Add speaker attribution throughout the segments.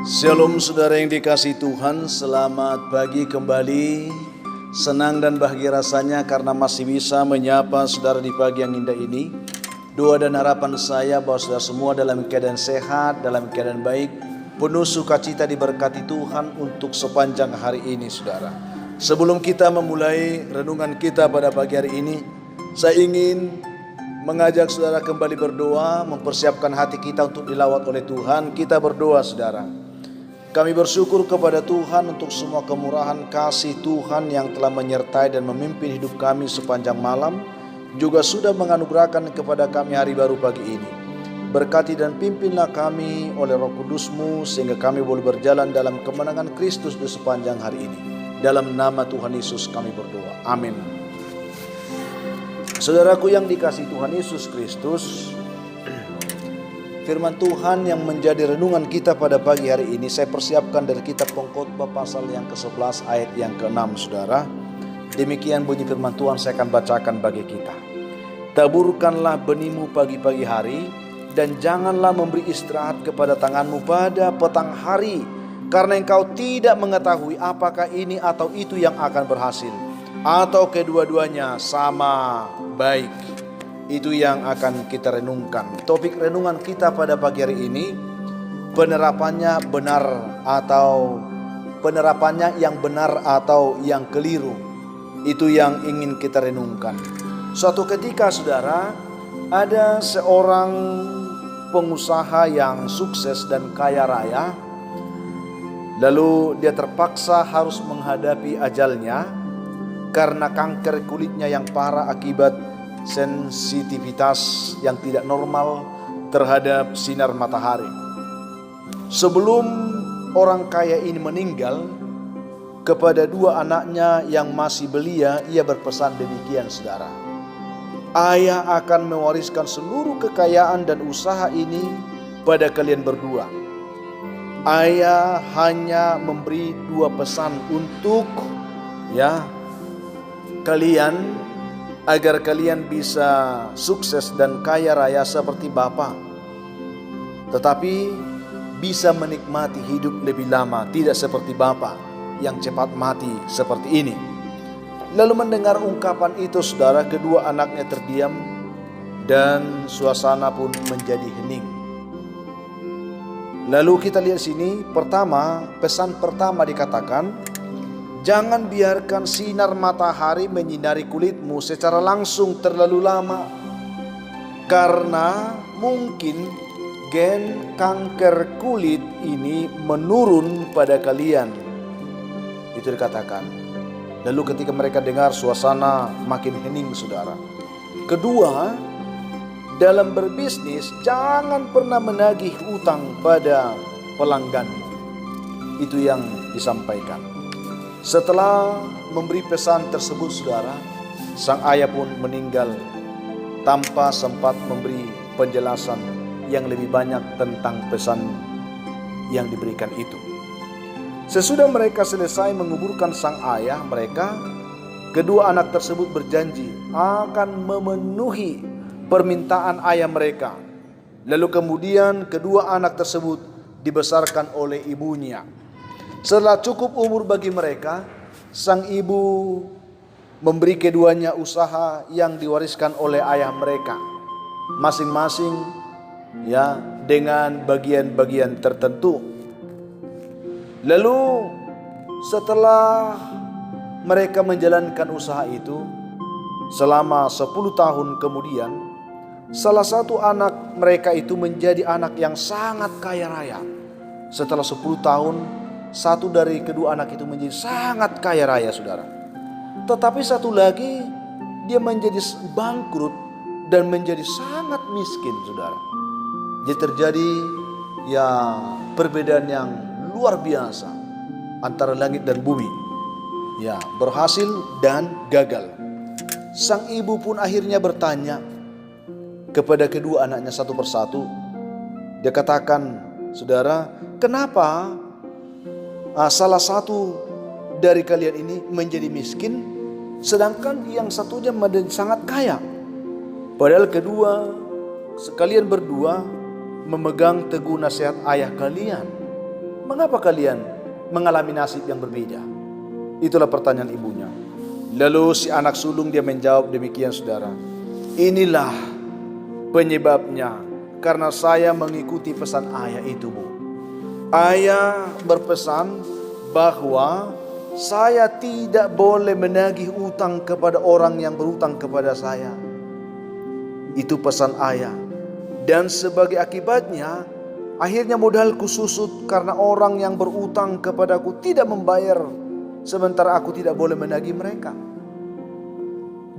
Speaker 1: Shalom saudara yang dikasihi Tuhan, selamat pagi kembali. Senang dan bahagia rasanya karena masih bisa menyapa saudara di pagi yang indah ini. Doa dan harapan saya bahwa saudara semua dalam keadaan sehat, dalam keadaan baik, penuh sukacita diberkati Tuhan untuk sepanjang hari ini saudara. Sebelum kita memulai renungan kita pada pagi hari ini, saya ingin mengajak saudara kembali berdoa, mempersiapkan hati kita untuk dilawat oleh Tuhan. Kita berdoa saudara. Kami bersyukur kepada Tuhan untuk semua kemurahan kasih Tuhan yang telah menyertai dan memimpin hidup kami sepanjang malam, juga sudah menganugerahkan kepada kami hari baru pagi ini. Berkati dan pimpinlah kami oleh Roh Kudus-Mu sehingga kami boleh berjalan dalam kemenangan Kristus di sepanjang hari ini. Dalam nama Tuhan Yesus kami berdoa. Amin. Saudaraku yang dikasihi Tuhan Yesus Kristus, firman Tuhan yang menjadi renungan kita pada pagi hari ini saya persiapkan dari kitab Pengkhotbah pasal yang ke-11 ayat yang ke-6 saudara. Demikian bunyi firman Tuhan, saya akan bacakan bagi kita. Taburkanlah benihmu pagi-pagi hari, dan janganlah memberi istirahat kepada tanganmu pada petang hari, karena engkau tidak mengetahui apakah ini atau itu yang akan berhasil, atau kedua-duanya sama baik. Itu yang akan kita renungkan. Topik renungan kita pada pagi hari ini, penerapannya yang benar atau yang keliru. Itu yang ingin kita renungkan. Suatu ketika saudara, ada seorang pengusaha yang sukses dan kaya raya. Lalu dia terpaksa harus menghadapi ajalnya karena kanker kulitnya yang parah akibat sensitivitas yang tidak normal terhadap sinar matahari. Sebelum orang kaya ini meninggal, kepada dua anaknya yang masih belia ia berpesan demikian saudara. Ayah akan mewariskan seluruh kekayaan dan usaha ini pada kalian berdua. Ayah hanya memberi dua pesan untuk kalian, agar kalian bisa sukses dan kaya raya seperti Bapa, tetapi bisa menikmati hidup lebih lama, tidak seperti Bapa yang cepat mati seperti ini. Lalu mendengar ungkapan itu saudara, kedua anaknya terdiam dan suasana pun menjadi hening. Lalu kita lihat sini, pesan pertama dikatakan, jangan biarkan sinar matahari menyinari kulitmu secara langsung terlalu lama, karena mungkin gen kanker kulit ini menurun pada kalian. Itu dikatakan. Lalu ketika mereka dengar, suasana makin hening saudara. Kedua, dalam berbisnis jangan pernah menagih utang pada pelangganmu. Itu yang disampaikan. Setelah memberi pesan tersebut saudara, sang ayah pun meninggal tanpa sempat memberi penjelasan yang lebih banyak tentang pesan yang diberikan itu. Sesudah mereka selesai menguburkan sang ayah mereka, kedua anak tersebut berjanji akan memenuhi permintaan ayah mereka. Lalu kemudian kedua anak tersebut dibesarkan oleh ibunya. Setelah cukup umur bagi mereka, sang ibu memberi keduanya usaha yang diwariskan oleh ayah mereka, masing-masing dengan bagian-bagian tertentu. Lalu setelah mereka menjalankan usaha itu selama 10 tahun kemudian, salah satu anak mereka itu menjadi anak yang sangat kaya raya. Setelah 10 tahun, satu dari kedua anak itu menjadi sangat kaya raya saudara. Tetapi satu lagi dia menjadi bangkrut dan menjadi sangat miskin saudara. Jadi terjadi perbedaan yang luar biasa antara langit dan bumi. Berhasil dan gagal. Sang ibu pun akhirnya bertanya kepada kedua anaknya satu persatu. Dia katakan, saudara, kenapa salah satu dari kalian ini menjadi miskin, sedangkan yang satunya menjadi sangat kaya? Padahal kalian berdua memegang teguh nasihat ayah kalian. Mengapa kalian mengalami nasib yang berbeda? Itulah pertanyaan ibunya. Lalu si anak sulung dia menjawab demikian, saudara. Inilah penyebabnya, karena saya mengikuti pesan ayah itu, Bu. Ayah berpesan bahwa saya tidak boleh menagih utang kepada orang yang berutang kepada saya. Itu pesan ayah. Dan sebagai akibatnya, akhirnya modalku susut karena orang yang berutang kepadaku tidak membayar, sementara aku tidak boleh menagih mereka.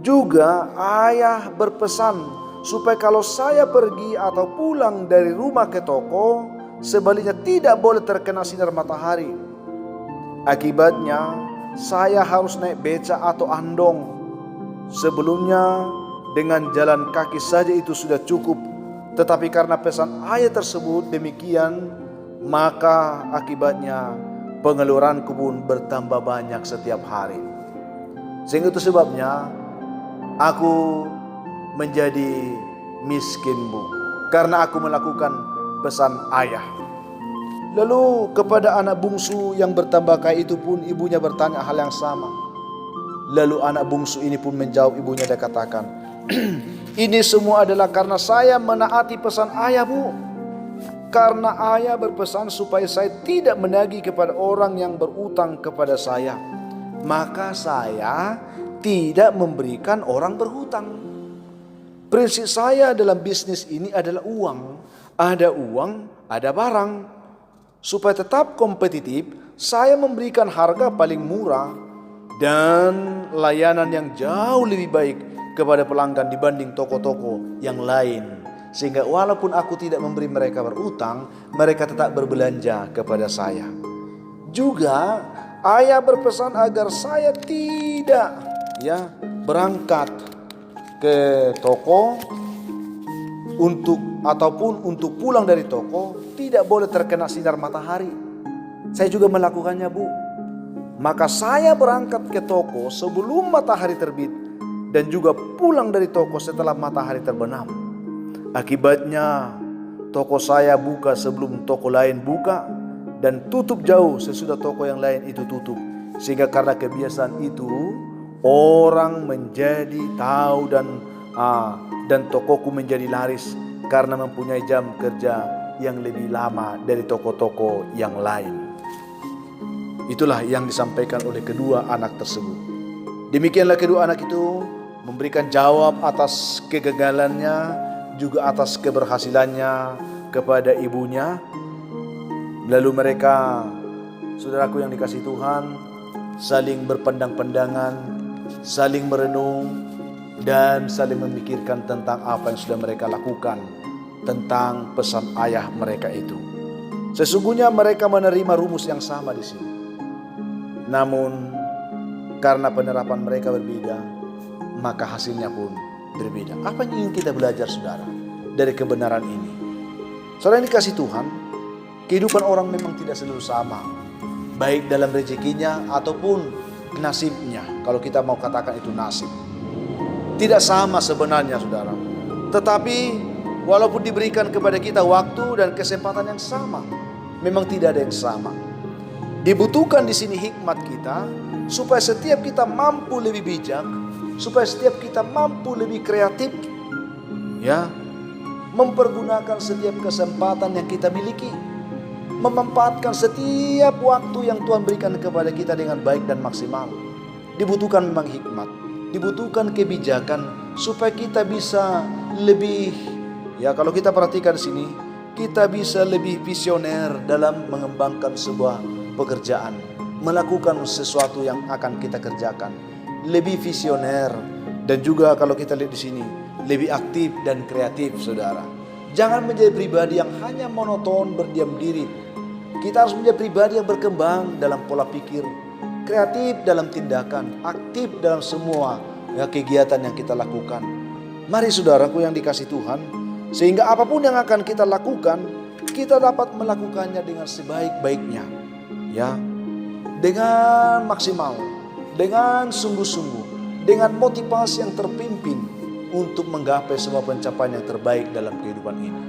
Speaker 1: Juga ayah berpesan supaya kalau saya pergi atau pulang dari rumah ke toko, sebaliknya tidak boleh terkena sinar matahari. Akibatnya saya harus naik beca atau andong. Sebelumnya dengan jalan kaki saja itu sudah cukup, tetapi karena pesan ayah tersebut demikian, maka akibatnya pengeluaranku pun bertambah banyak setiap hari. Sehingga itu sebabnya aku menjadi miskin, Bu, karena aku melakukan pesan ayah. Lalu kepada anak bungsu yang bertambah kaya itu pun ibunya bertanya hal yang sama. Lalu anak bungsu ini pun menjawab ibunya dan katakan, ini semua adalah karena saya menaati pesan ayah, Bu. Karena ayah berpesan supaya saya tidak menagih kepada orang yang berutang kepada saya, maka saya tidak memberikan orang berhutang. Prinsip saya dalam bisnis ini adalah uang. Ada uang, ada barang. Supaya tetap kompetitif, saya memberikan harga paling murah dan layanan yang jauh lebih baik kepada pelanggan dibanding toko-toko yang lain. Sehingga walaupun aku tidak memberi mereka berutang, mereka tetap berbelanja kepada saya. Juga ayah berpesan agar saya tidak berangkat ke toko untuk pulang dari toko tidak boleh terkena sinar matahari. Saya juga melakukannya, Bu. Maka saya berangkat ke toko sebelum matahari terbit dan juga pulang dari toko setelah matahari terbenam. Akibatnya toko saya buka sebelum toko lain buka dan tutup jauh sesudah toko yang lain itu tutup. Sehingga karena kebiasaan itu orang menjadi tahu dan tokoku menjadi laris karena mempunyai jam kerja yang lebih lama dari toko-toko yang lain. Itulah yang disampaikan oleh kedua anak tersebut. Demikianlah kedua anak itu memberikan jawab atas kegagalannya, juga atas keberhasilannya kepada ibunya. Lalu mereka, saudaraku yang dikasihi Tuhan, saling berpandang-pandangan, saling merenung, dan saling memikirkan tentang apa yang sudah mereka lakukan, tentang pesan ayah mereka itu. Sesungguhnya mereka menerima rumus yang sama di sini. Namun karena penerapan mereka berbeda, maka hasilnya pun berbeda. Apa yang ingin kita belajar, saudara, dari kebenaran ini? Saudara yang dikasihi Tuhan, kehidupan orang memang tidak selalu sama, baik dalam rezekinya ataupun nasibnya. Kalau kita mau katakan itu nasib, tidak sama sebenarnya, saudara. Tetapi walaupun diberikan kepada kita waktu dan kesempatan yang sama, memang tidak ada yang sama. Dibutuhkan di sini hikmat kita supaya setiap kita mampu lebih bijak, supaya setiap kita mampu lebih kreatif, mempergunakan setiap kesempatan yang kita miliki, memanfaatkan setiap waktu yang Tuhan berikan kepada kita dengan baik dan maksimal. Dibutuhkan memang hikmat, dibutuhkan kebijakan supaya kita bisa lebih, kalau kita perhatikan sini, kita bisa lebih visioner dalam mengembangkan sebuah pekerjaan, melakukan sesuatu yang akan kita kerjakan, lebih visioner, dan juga kalau kita lihat di sini lebih aktif dan kreatif, saudara. Jangan menjadi pribadi yang hanya monoton berdiam diri. Kita harus menjadi pribadi yang berkembang dalam pola pikir, kreatif dalam tindakan, aktif dalam semua kegiatan yang kita lakukan. Mari saudaraku yang dikasihi Tuhan, sehingga apapun yang akan kita lakukan, kita dapat melakukannya dengan sebaik-baiknya, dengan maksimal, dengan sungguh-sungguh, dengan motivasi yang terpimpin untuk menggapai semua pencapaian yang terbaik dalam kehidupan ini.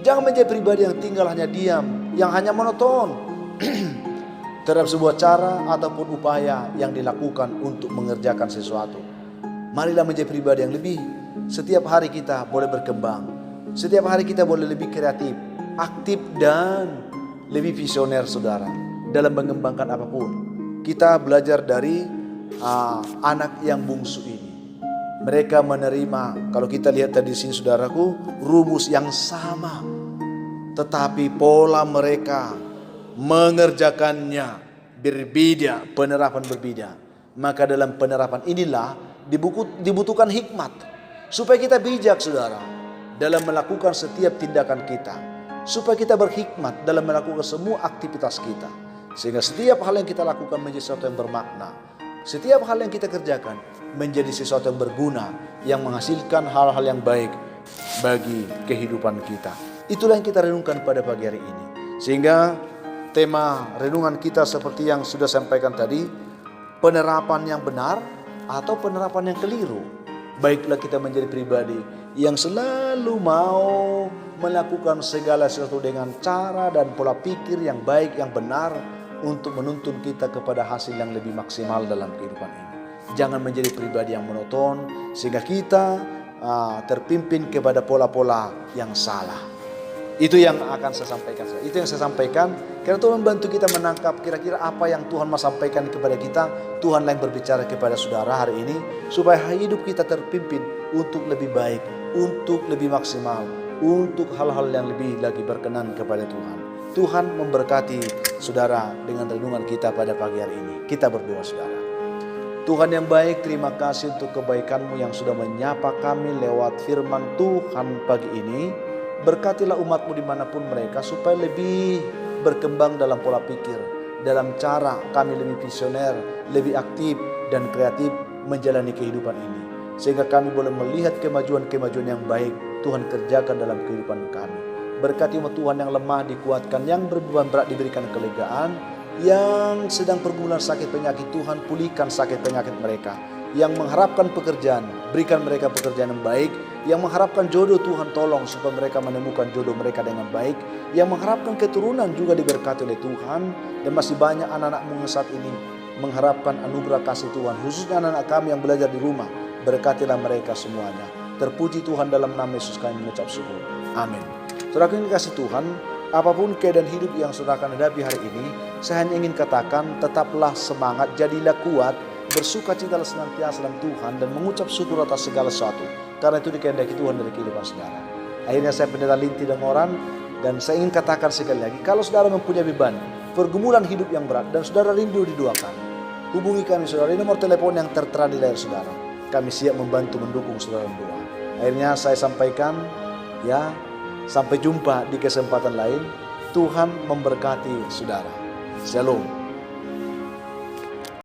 Speaker 1: Jangan menjadi pribadi yang tinggal hanya diam, yang hanya monoton, terhadap sebuah cara ataupun upaya yang dilakukan untuk mengerjakan sesuatu. Marilah menjadi pribadi yang lebih. Setiap hari kita boleh berkembang. Setiap hari kita boleh lebih kreatif, aktif dan lebih visioner saudara dalam mengembangkan apapun. Kita belajar dari anak yang bungsu ini. Mereka menerima, kalau kita lihat tadi sini saudaraku, rumus yang sama. Tetapi pola mereka mengerjakannya berbeda, penerapan berbeda. Maka dalam penerapan inilah dibutuhkan hikmat. Supaya kita bijak saudara dalam melakukan setiap tindakan kita. Supaya kita berhikmat dalam melakukan semua aktivitas kita. Sehingga setiap hal yang kita lakukan menjadi sesuatu yang bermakna. Setiap hal yang kita kerjakan menjadi sesuatu yang berguna, yang menghasilkan hal-hal yang baik bagi kehidupan kita. Itulah yang kita renungkan pada pagi hari ini. Sehingga tema renungan kita seperti yang sudah sampaikan tadi, penerapan yang benar atau penerapan yang keliru. Baiklah kita menjadi pribadi yang selalu mau melakukan segala sesuatu dengan cara dan pola pikir yang baik, yang benar untuk menuntun kita kepada hasil yang lebih maksimal dalam kehidupan ini. Jangan menjadi pribadi yang monoton sehingga kita terpimpin kepada pola-pola yang salah. Itu yang akan saya sampaikan. Itu yang saya sampaikan karena Tuhan membantu kita menangkap kira-kira apa yang Tuhan mau sampaikan kepada kita. Tuhan yang berbicara kepada saudara hari ini supaya hidup kita terpimpin untuk lebih baik, untuk lebih maksimal, untuk hal-hal yang lebih lagi berkenan kepada Tuhan. Tuhan memberkati saudara dengan renungan kita pada pagi hari ini. Kita berdoa saudara. Tuhan yang baik, terima kasih untuk kebaikan-Mu yang sudah menyapa kami lewat firman Tuhan pagi ini. Berkatilah umat-Mu dimanapun mereka supaya lebih berkembang dalam pola pikir, dalam cara kami lebih visioner, lebih aktif dan kreatif menjalani kehidupan ini. Sehingga kami boleh melihat kemajuan-kemajuan yang baik Tuhan kerjakan dalam kehidupan kami. Berkati umat Tuhan yang lemah dikuatkan, yang berbeban berat diberikan kelegaan, yang sedang pergumulan sakit penyakit Tuhan pulihkan sakit penyakit mereka. Yang mengharapkan pekerjaan, berikan mereka pekerjaan yang baik. Yang mengharapkan jodoh, Tuhan tolong supaya mereka menemukan jodoh mereka dengan baik. Yang mengharapkan keturunan juga diberkati oleh Tuhan. Dan masih banyak anak-anak-Mu saat ini mengharapkan anugerah kasih Tuhan, khususnya anak-anak kami yang belajar di rumah. Berkatilah mereka semuanya. Terpuji Tuhan, dalam nama Yesus kami mengucap syukur. Amin. Saudara yang dikasihi Tuhan, apapun keadaan hidup yang saudara akan hadapi hari ini, saya hanya ingin katakan, tetaplah semangat, jadilah kuat, bersukacitalah senantiasa dalam Tuhan, dan mengucap syukur atas segala sesuatu. Karena itu dikehendaki Tuhan dari kehidupan saudara. Akhirnya saya Pendeta Linti Dengoran, dan saya ingin katakan sekali lagi, kalau saudara mempunyai beban, pergumulan hidup yang berat, dan saudara rindu didoakan, hubungi kami saudara di nomor telepon yang tertera di layar saudara. Kami siap membantu mendukung saudara dalam doa. Akhirnya saya sampaikan, ya, sampai jumpa di kesempatan lain. Tuhan memberkati saudara. Shalom.